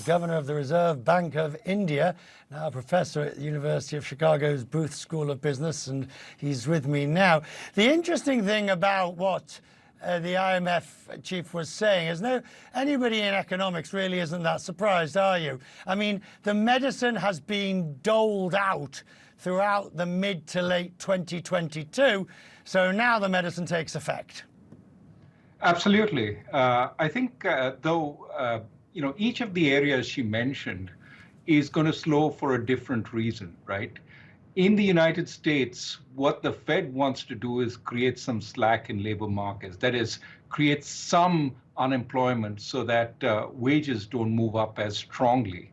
Governor of the Reserve Bank of India, now a professor at the University of Chicago's Booth School of Business, and he's with me now. The interesting thing about what the IMF chief was saying is anybody in economics really isn't that surprised, are you? I mean, the medicine has been doled out throughout the mid to late 2022, so now the medicine takes effect. Absolutely. I think, though, each of the areas she mentioned is going to slow for a different reason, right? In the United States, what the Fed wants to do is create some slack in labor markets. That is, create some unemployment so that wages don't move up as strongly.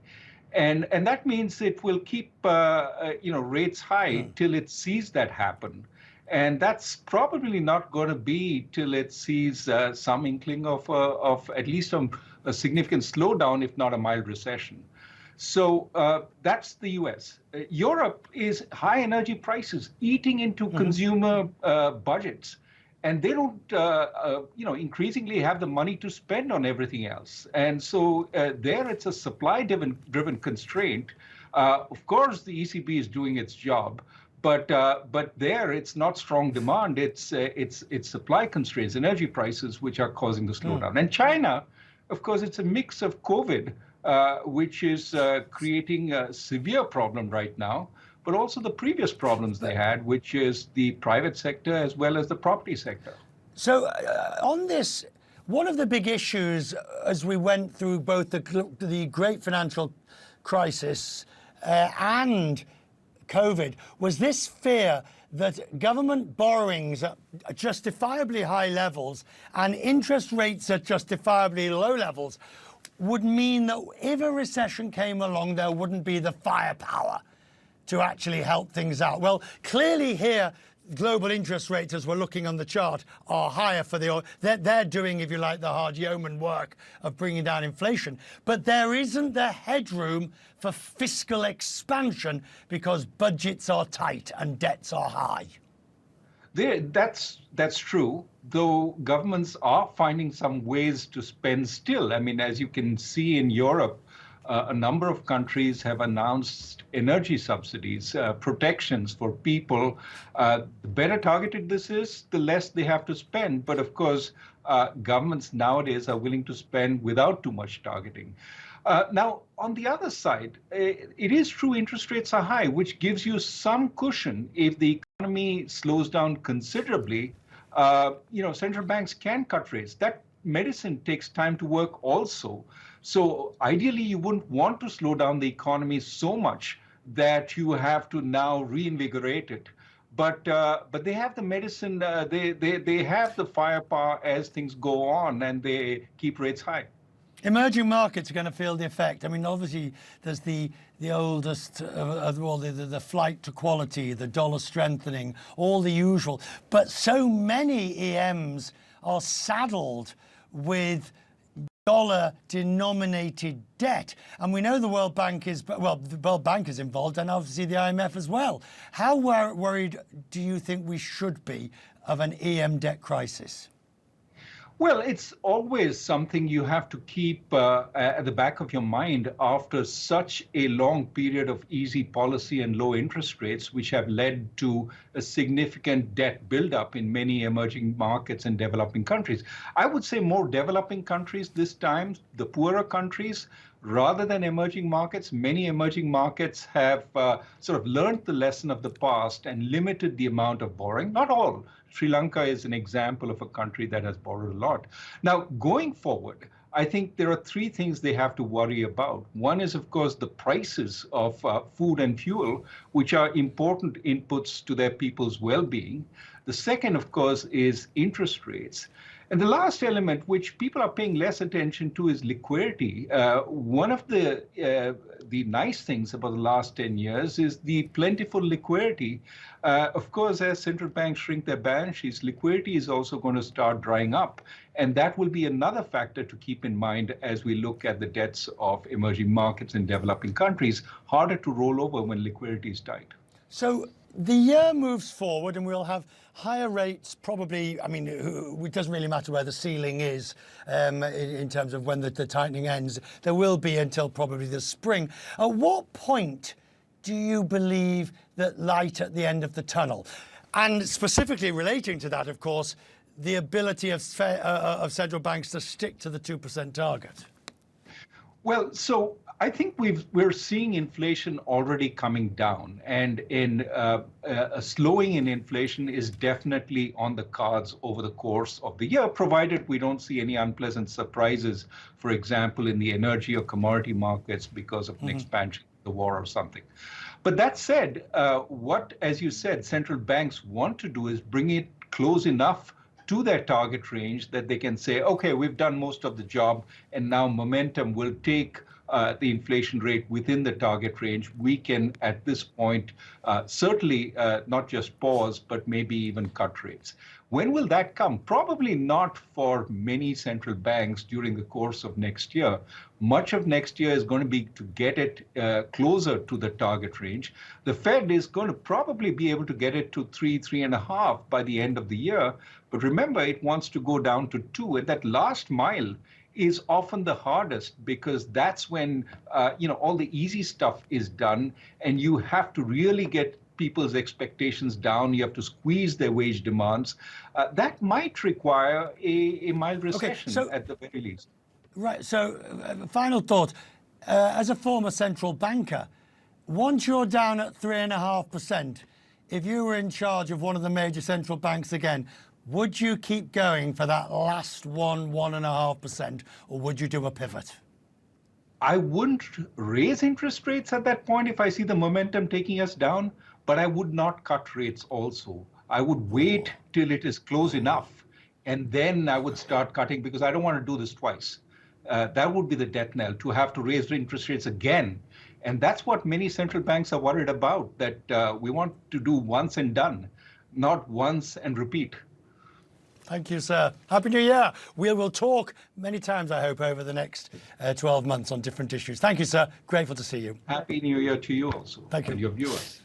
And that means it will keep rates high till it sees that happen. And that's probably not going to be till it sees some inkling of at least a significant slowdown, if not a mild recession. So that's the US. Europe is high energy prices eating into consumer budgets. And they don't, increasingly have the money to spend on everything else. And so there it's a supply-driven constraint. Of course, the ECB is doing its job. But there, it's not strong demand. It's supply constraints, energy prices, which are causing the slowdown. And China, of course, it's a mix of COVID, which is creating a severe problem right now, but also the previous problems they had, which is the private sector as well as the property sector. So on this, one of the big issues as we went through both the great financial crisis and COVID was this fear that government borrowings at justifiably high levels and interest rates at justifiably low levels would mean that if a recession came along, there wouldn't be the firepower to actually help things out. Well, clearly here, global interest rates, as we're looking on the chart, are higher for the oil. They're doing, if you like, the hard yeoman work of bringing down inflation. But there isn't the headroom for fiscal expansion because budgets are tight and debts are high. That's true, though governments are finding some ways to spend still. I mean, as you can see in Europe, a number of countries have announced energy subsidies, protections for people. The better targeted this is, the less they have to spend. But of course, governments nowadays are willing to spend without too much targeting. Now, on the other side, it is true interest rates are high, which gives you some cushion. If the economy slows down considerably, central banks can cut rates. That medicine takes time to work also. So ideally, you wouldn't want to slow down the economy so much that you have to now reinvigorate it. But they have the medicine, they have the firepower as things go on, and they keep rates high. Emerging markets are going to feel the effect. I mean, obviously, there's the oldest of all, the flight to quality, the dollar strengthening, all the usual. But so many EMs are saddled with dollar-denominated debt. And we know the World Bank is, well, the World Bank is involved, and obviously the IMF as well. How worried do you think we should be of an EM debt crisis? Well, it's always something you have to keep at the back of your mind after such a long period of easy policy and low interest rates, which have led to a significant debt buildup in many emerging markets and developing countries. I would say more developing countries this time, the poorer countries, rather than emerging markets. Many emerging markets have sort of learned the lesson of the past and limited the amount of borrowing. Not all. Sri Lanka is an example of a country that has borrowed a lot. Now, going forward, I think there are three things they have to worry about. One is, of course, the prices of food and fuel, which are important inputs to their people's well-being. The second, of course, is interest rates. And the last element, which people are paying less attention to, is liquidity. One of the nice things about the last 10 years is the plentiful liquidity. Of course, as central banks shrink their balance sheets, liquidity is also going to start drying up. And that will be another factor to keep in mind as we look at the debts of emerging markets and developing countries, harder to roll over when liquidity is tight. So the year moves forward and we'll have higher rates probably. I mean, it doesn't really matter where the ceiling is in terms of when the tightening ends. There will be until probably the spring. At what point do you believe that light at the end of the tunnel? And specifically relating to that, of course, the ability of central banks to stick to the 2% target. Well, so I think we're seeing inflation already coming down, and a slowing in inflation is definitely on the cards over the course of the year, provided we don't see any unpleasant surprises, for example, in the energy or commodity markets because of an expansion of the war or something. But that said, what, as you said, central banks want to do is bring it close enough to their target range that they can say, okay, we've done most of the job, and now momentum will take the inflation rate within the target range. We can, at this point, certainly not just pause, but maybe even cut rates. When will that come? Probably not for many central banks during the course of next year. Much of next year is going to be to get it closer to the target range. The Fed is going to probably be able to get it to 3.5 by the end of the year. But remember, it wants to go down to 2. And that last mile is often the hardest, because that's when all the easy stuff is done, and you have to really get people's expectations down. You have to squeeze their wage demands. That might require a mild recession at the very least. Right. So, final thought. As a former central banker, once you're down at 3.5%, if you were in charge of one of the major central banks again, would you keep going for that last 1.5%, or would you do a pivot? I wouldn't raise interest rates at that point if I see the momentum taking us down, but I would not cut rates also. I would wait till it is close enough, and then I would start cutting, because I don't want to do this twice. That would be the death knell, to have to raise interest rates again. And that's what many central banks are worried about, that we want to do once and done, not once and repeat. Thank you, sir. Happy New Year. We will talk many times, I hope, over the next 12 months on different issues. Thank you, sir. Grateful to see you. Happy New Year to you also. Thank you. And your viewers.